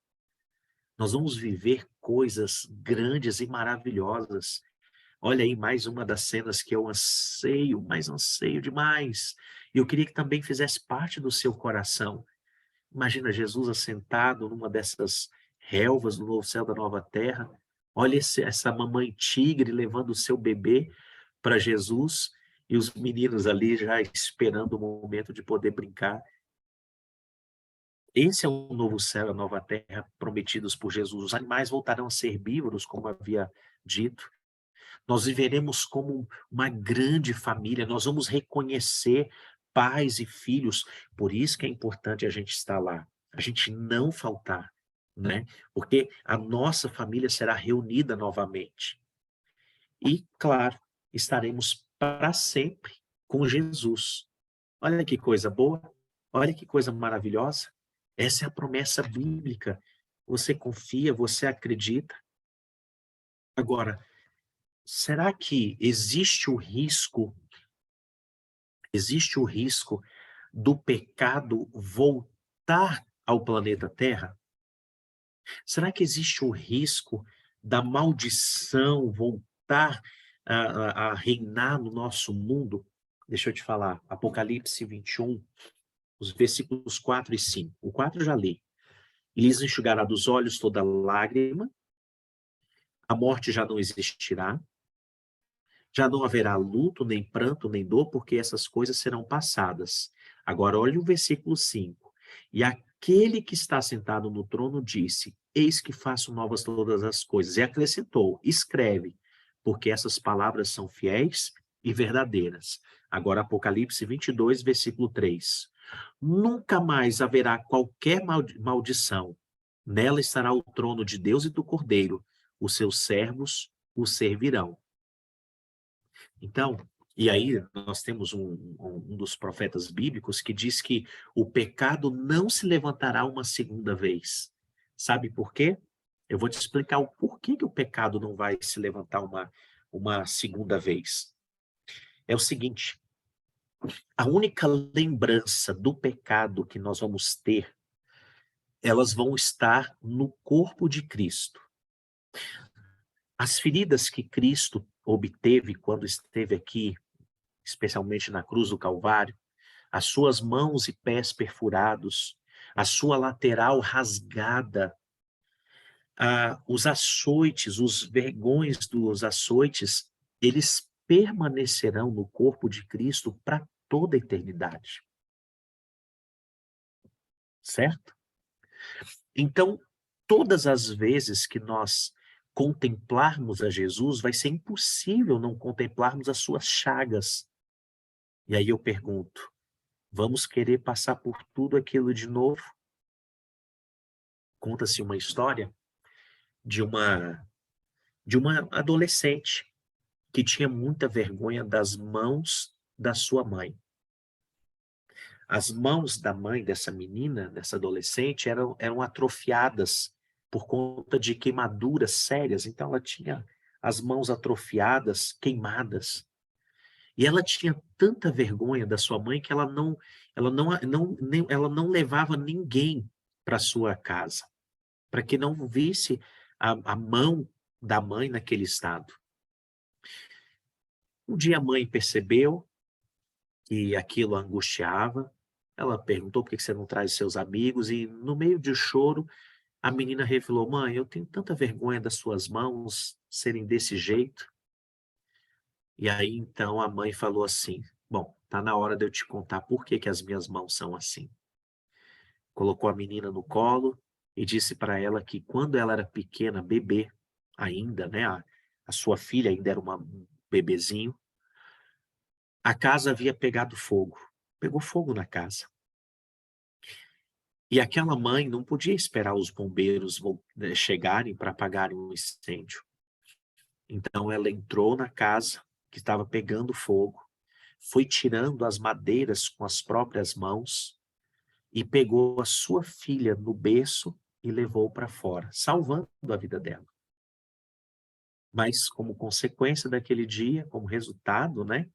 Nós vamos viver coisas grandes e maravilhosas. Olha aí mais uma das cenas que eu anseio, mas anseio demais. E eu queria que também fizesse parte do seu coração. Imagina Jesus assentado numa dessas relvas do novo céu da nova terra. Olha essa mamãe tigre levando o seu bebê para Jesus e os meninos ali já esperando o momento de poder brincar. Esse é o novo céu, a nova terra prometidos por Jesus. Os animais voltarão a ser herbívoros, como havia dito. Nós viveremos como uma grande família, nós vamos reconhecer pais e filhos. Por isso que é importante a gente estar lá, a gente não faltar, né? Porque a nossa família será reunida novamente. E, claro, estaremos para sempre com Jesus. Olha que coisa boa, olha que coisa maravilhosa. Essa é a promessa bíblica. Você confia, você acredita. Agora, será que existe o risco do pecado voltar ao planeta Terra? Será que existe o risco da maldição voltar a reinar no nosso mundo? Deixa eu te falar, Apocalipse 21, os versículos 4 e 5. O 4 já li. E lhes enxugará dos olhos toda lágrima, a morte já não existirá, já não haverá luto, nem pranto, nem dor, porque essas coisas serão passadas. Agora, olha o versículo 5. E aquele que está sentado no trono disse: Eis que faço novas todas as coisas. E acrescentou: Escreve, porque essas palavras são fiéis e verdadeiras. Agora, Apocalipse 22, versículo 3. Nunca mais haverá qualquer maldição. Nela estará o trono de Deus e do Cordeiro. Os seus servos o servirão. Então, e aí nós temos um dos profetas bíblicos que diz que o pecado não se levantará uma segunda vez. Sabe por quê? Eu vou te explicar o porquê que o pecado não vai se levantar uma segunda vez. É o seguinte, a única lembrança do pecado que nós vamos ter, elas vão estar no corpo de Cristo. As feridas que Cristo obteve quando esteve aqui, especialmente na cruz do Calvário, as suas mãos e pés perfurados, a sua lateral rasgada, os açoites, os vergões dos açoites, eles permanecerão no corpo de Cristo para toda a eternidade. Certo? Então, todas as vezes que nós contemplarmos a Jesus, vai ser impossível não contemplarmos as suas chagas. E aí eu pergunto, vamos querer passar por tudo aquilo de novo? Conta-se uma história de uma adolescente que tinha muita vergonha das mãos da sua mãe. As mãos da mãe dessa menina, dessa adolescente, eram atrofiadas por conta de queimaduras sérias. Então ela tinha as mãos atrofiadas, queimadas. E ela tinha tanta vergonha da sua mãe que ela não levava ninguém para sua casa, para que não visse a mão da mãe naquele estado. Um dia a mãe percebeu que aquilo a angustiava, ela perguntou por que você não traz seus amigos, e no meio de choro, a menina revelou: Mãe, eu tenho tanta vergonha das suas mãos serem desse jeito. E aí então a mãe falou assim: Bom, tá na hora de eu te contar por que as minhas mãos são assim. Colocou a menina no colo e disse para ela que quando ela era pequena, bebê ainda, né, a sua filha ainda era um bebezinho, a casa havia pegado fogo. Pegou fogo na casa. E aquela mãe não podia esperar os bombeiros chegarem para apagarem o incêndio. Então ela entrou na casa que estava pegando fogo, foi tirando as madeiras com as próprias mãos e pegou a sua filha no berço e levou para fora, salvando a vida dela. Mas como consequência daquele dia, como resultado, né,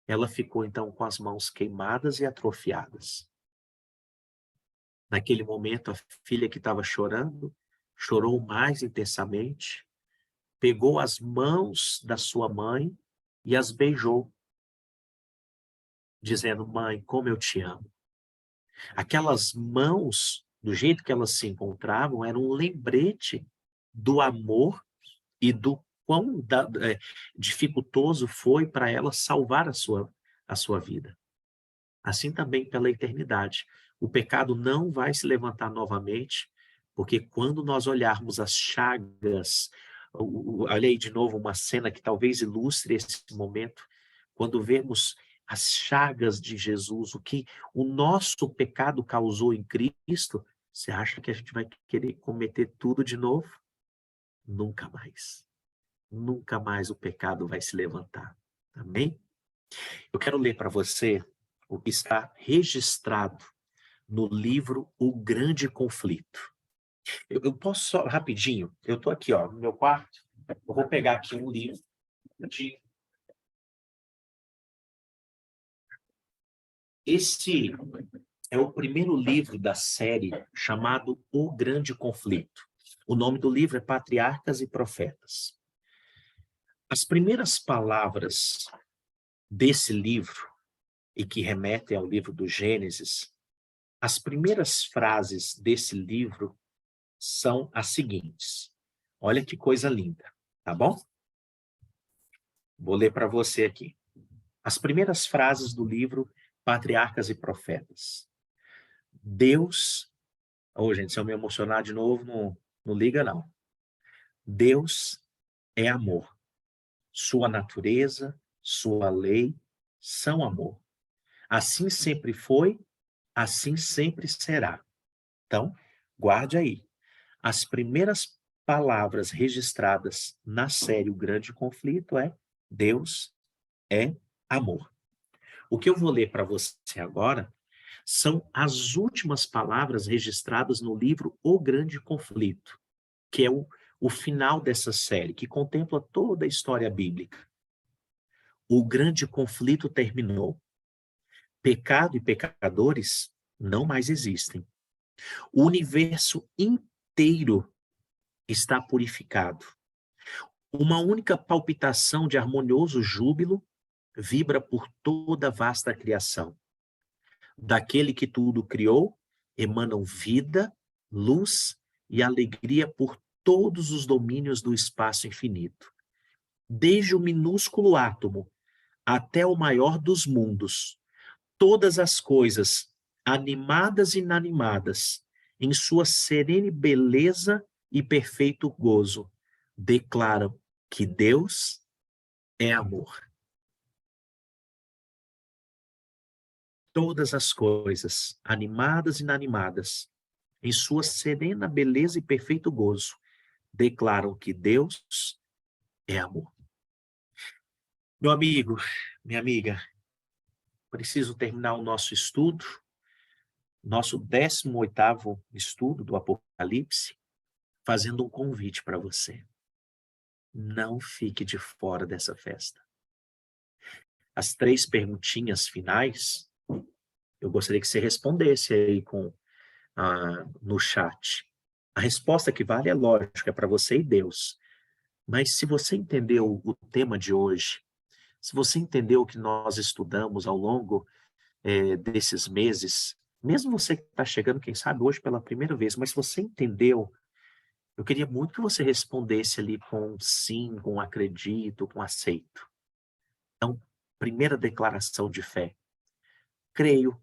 ela ficou então com as mãos queimadas e atrofiadas. Naquele momento, a filha que estava chorando, chorou mais intensamente, pegou as mãos da sua mãe e as beijou, dizendo: Mãe, como eu te amo. Aquelas mãos, do jeito que elas se encontravam, eram um lembrete do amor e do quão dificultoso foi para ela salvar a sua vida. Assim também pela eternidade. O pecado não vai se levantar novamente, porque quando nós olharmos as chagas, olha aí de novo uma cena que talvez ilustre esse momento, quando vemos as chagas de Jesus, o que o nosso pecado causou em Cristo, você acha que a gente vai querer cometer tudo de novo? Nunca mais. Nunca mais o pecado vai se levantar. Amém? Eu quero ler para você o que está registrado no livro O Grande Conflito. Eu posso só, rapidinho, eu estou aqui no meu quarto, eu vou pegar aqui um livro de... Esse é o primeiro livro da série chamado O Grande Conflito. O nome do livro é Patriarcas e Profetas. As primeiras palavras desse livro, e que remetem ao livro do Gênesis, as primeiras frases desse livro são as seguintes. Olha que coisa linda, tá bom? Vou ler para você aqui. As primeiras frases do livro Patriarcas e Profetas. Deus... gente, se eu me emocionar de novo, não liga não. Deus é amor. Sua natureza, sua lei são amor. Assim sempre foi, assim sempre será. Então, guarde aí. As primeiras palavras registradas na série O Grande Conflito é Deus é amor. O que eu vou ler para você agora são as últimas palavras registradas no livro O Grande Conflito, que é o final dessa série, que contempla toda a história bíblica. O grande conflito terminou. Pecado e pecadores não mais existem. O universo inteiro está purificado. Uma única palpitação de harmonioso júbilo vibra por toda a vasta criação. Daquele que tudo criou, emanam vida, luz e alegria por todos os domínios do espaço infinito. Desde o minúsculo átomo até o maior dos mundos, todas as coisas, animadas e inanimadas, em sua serene beleza e perfeito gozo, declaram que Deus é amor. Todas as coisas, animadas e inanimadas, em sua serena beleza e perfeito gozo, declaram que Deus é amor. Meu amigo, minha amiga, preciso terminar o nosso estudo, nosso 18º estudo do Apocalipse, fazendo um convite para você. Não fique de fora dessa festa. As 3 perguntinhas finais, eu gostaria que você respondesse aí no chat. A resposta que vale é lógica, é para você e Deus. Mas se você entendeu o tema de hoje, se você entendeu o que nós estudamos ao longo desses meses, mesmo você que está chegando, quem sabe, hoje pela primeira vez, mas se você entendeu, eu queria muito que você respondesse ali com sim, com acredito, com aceito. Então, primeira declaração de fé. Creio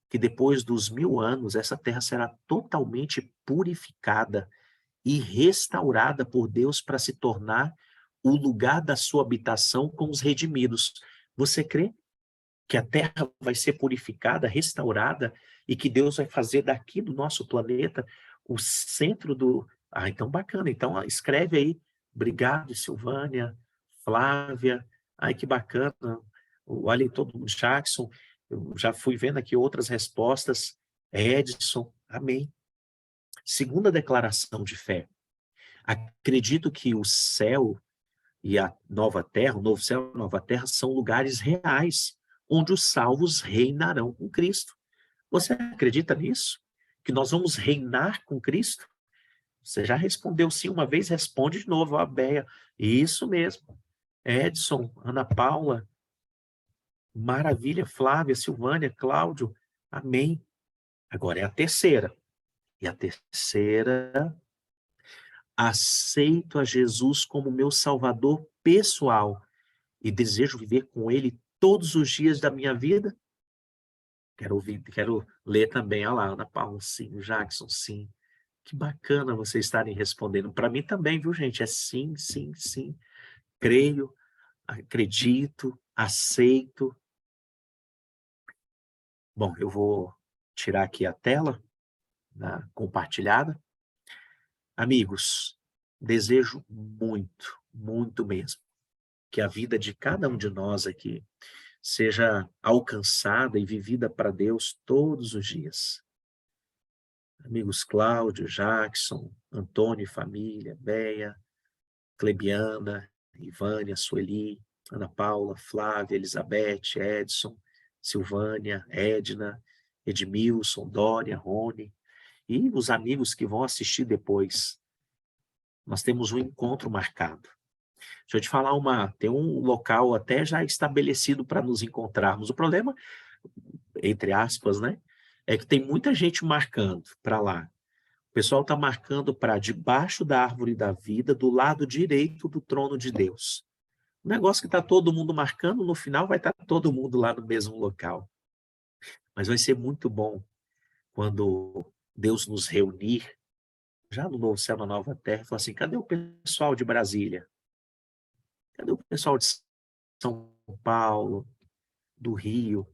que depois dos 1000 anos, essa terra será totalmente purificada e restaurada por Deus para se tornar o lugar da sua habitação com os redimidos. Você crê que a terra vai ser purificada, restaurada, e que Deus vai fazer daqui do nosso planeta o centro do... então bacana. Então escreve aí. Obrigado, Silvânia, Flávia. Ai, que bacana. O Wellington, o Jackson. Eu já fui vendo aqui outras respostas. Edson, amém. Segunda declaração de fé. Acredito que o céu e a nova terra, o novo céu e a nova terra, são lugares reais, onde os salvos reinarão com Cristo. Você acredita nisso? Que nós vamos reinar com Cristo? Você já respondeu sim uma vez, responde de novo, a Beia. Isso mesmo. Edson, Ana Paula, maravilha, Flávia, Silvânia, Cláudio, amém. Agora é a terceira. E a terceira, aceito a Jesus como meu Salvador pessoal e desejo viver com Ele todos os dias da minha vida. Quero ler também, olha lá, Ana Paula, sim, o Jackson, sim. Que bacana vocês estarem respondendo. Para mim também, viu, gente? É sim, sim, sim. Creio, acredito, aceito. Bom, eu vou tirar aqui a tela compartilhada. Amigos, desejo muito, muito mesmo, que a vida de cada um de nós aqui seja alcançada e vivida para Deus todos os dias. Amigos Cláudio, Jackson, Antônio e família, Beia, Clebiana, Ivânia, Sueli, Ana Paula, Flávia, Elizabeth, Edson, Silvânia, Edna, Edmilson, Dória, Rony, e os amigos que vão assistir depois. Nós temos um encontro marcado. Deixa eu te falar tem um local até já estabelecido para nos encontrarmos. O problema, entre aspas, né, é que tem muita gente marcando para lá. O pessoal está marcando para debaixo da árvore da vida, do lado direito do trono de Deus. O negócio que está todo mundo marcando, no final vai estar todo mundo lá no mesmo local. Mas vai ser muito bom quando Deus nos reunir, já no novo céu, na nova terra, e falar assim, cadê o pessoal de Brasília? Cadê o pessoal de São Paulo, do Rio?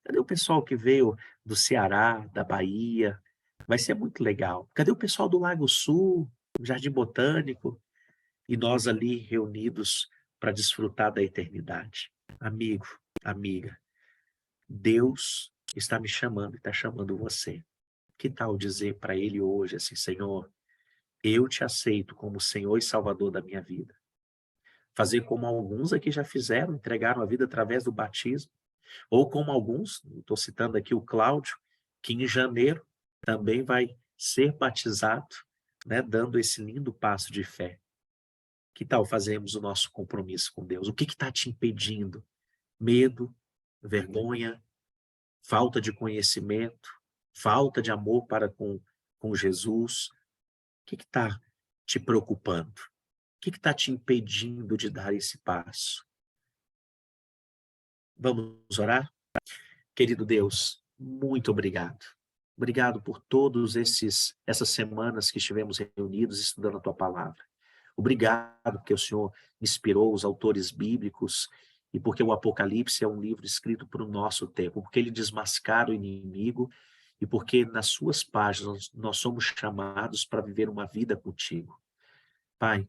Cadê o pessoal que veio do Ceará, da Bahia? Vai ser muito legal. Cadê o pessoal do Lago Sul, Jardim Botânico? E nós ali reunidos para desfrutar da eternidade. Amigo, amiga, Deus está me chamando e está chamando você. Que tal dizer para Ele hoje assim, Senhor, eu te aceito como Senhor e Salvador da minha vida. Fazer como alguns aqui já fizeram, entregaram a vida através do batismo. Ou como alguns, estou citando aqui o Cláudio, que em janeiro também vai ser batizado, né, dando esse lindo passo de fé. Que tal fazermos o nosso compromisso com Deus? O que está te impedindo? Medo, vergonha, falta de conhecimento, falta de amor para com Jesus? O que está te preocupando? O que está te impedindo de dar esse passo? Vamos orar? Querido Deus, muito obrigado. Obrigado por todos essas semanas que estivemos reunidos estudando a tua palavra. Obrigado porque o Senhor inspirou os autores bíblicos e porque o Apocalipse é um livro escrito para o nosso tempo, porque ele desmascara o inimigo e porque nas suas páginas nós somos chamados para viver uma vida contigo. Pai,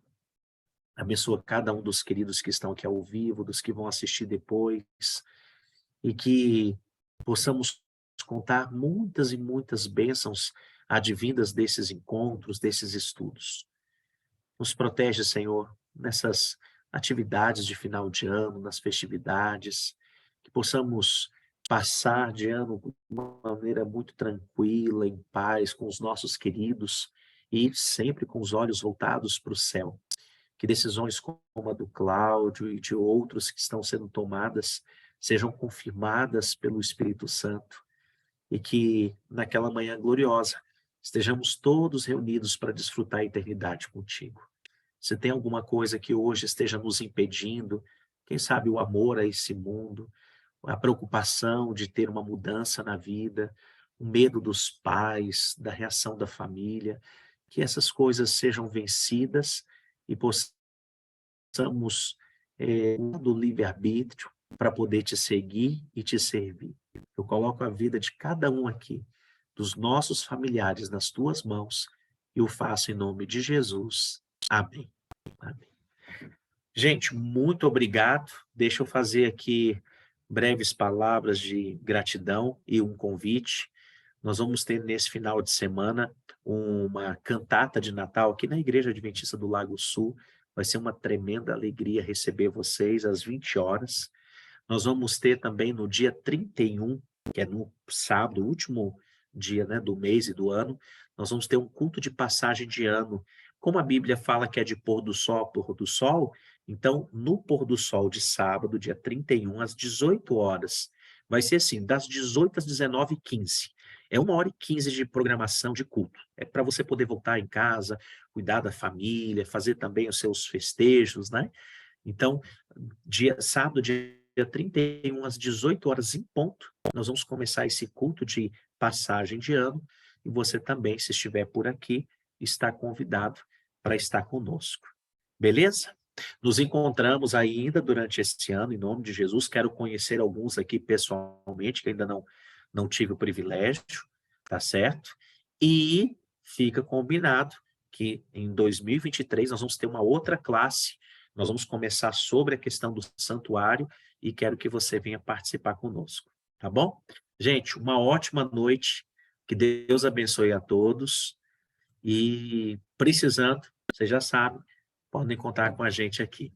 abençoa cada um dos queridos que estão aqui ao vivo, dos que vão assistir depois, e que possamos contar muitas e muitas bênçãos advindas desses encontros, desses estudos. Nos protege, Senhor, nessas atividades de final de ano, nas festividades, que possamos passar de ano de uma maneira muito tranquila, em paz, com os nossos queridos e sempre com os olhos voltados para o céu. Que decisões como a do Cláudio e de outros que estão sendo tomadas sejam confirmadas pelo Espírito Santo e que naquela manhã gloriosa estejamos todos reunidos para desfrutar a eternidade contigo. Se tem alguma coisa que hoje esteja nos impedindo, quem sabe o amor a esse mundo, a preocupação de ter uma mudança na vida, o medo dos pais, da reação da família, que essas coisas sejam vencidas e possamos do livre-arbítrio para poder te seguir e te servir. Eu coloco a vida de cada um aqui, dos nossos familiares, nas tuas mãos, e o faço em nome de Jesus. Amém. Amém. Gente, muito obrigado. Deixa eu fazer aqui breves palavras de gratidão e um convite. Nós vamos ter nesse final de semana uma cantata de Natal aqui na Igreja Adventista do Lago Sul. Vai ser uma tremenda alegria receber vocês às 20 horas. Nós vamos ter também no dia 31, que é no sábado, último dia, né, do mês e do ano, nós vamos ter um culto de passagem de ano. Como a Bíblia fala que é de pôr do sol a pôr do sol, então no pôr do sol de sábado, dia 31, às 18 horas, vai ser assim, das 18 às 19h15. É 1h15 de programação de culto. É para você poder voltar em casa, cuidar da família, fazer também os seus festejos, né? Então, sábado, dia 31, às 18 horas em ponto, nós vamos começar esse culto de passagem de ano, e você também, se estiver por aqui, está convidado para estar conosco. Beleza? Nos encontramos ainda durante esse ano, em nome de Jesus. Quero conhecer alguns aqui pessoalmente, que ainda não tive o privilégio, tá certo? E fica combinado que em 2023 nós vamos ter uma outra classe. Nós vamos começar sobre a questão do santuário e quero que você venha participar conosco, tá bom? Gente, uma ótima noite, que Deus abençoe a todos e precisando, você já sabe, podem contar com a gente aqui.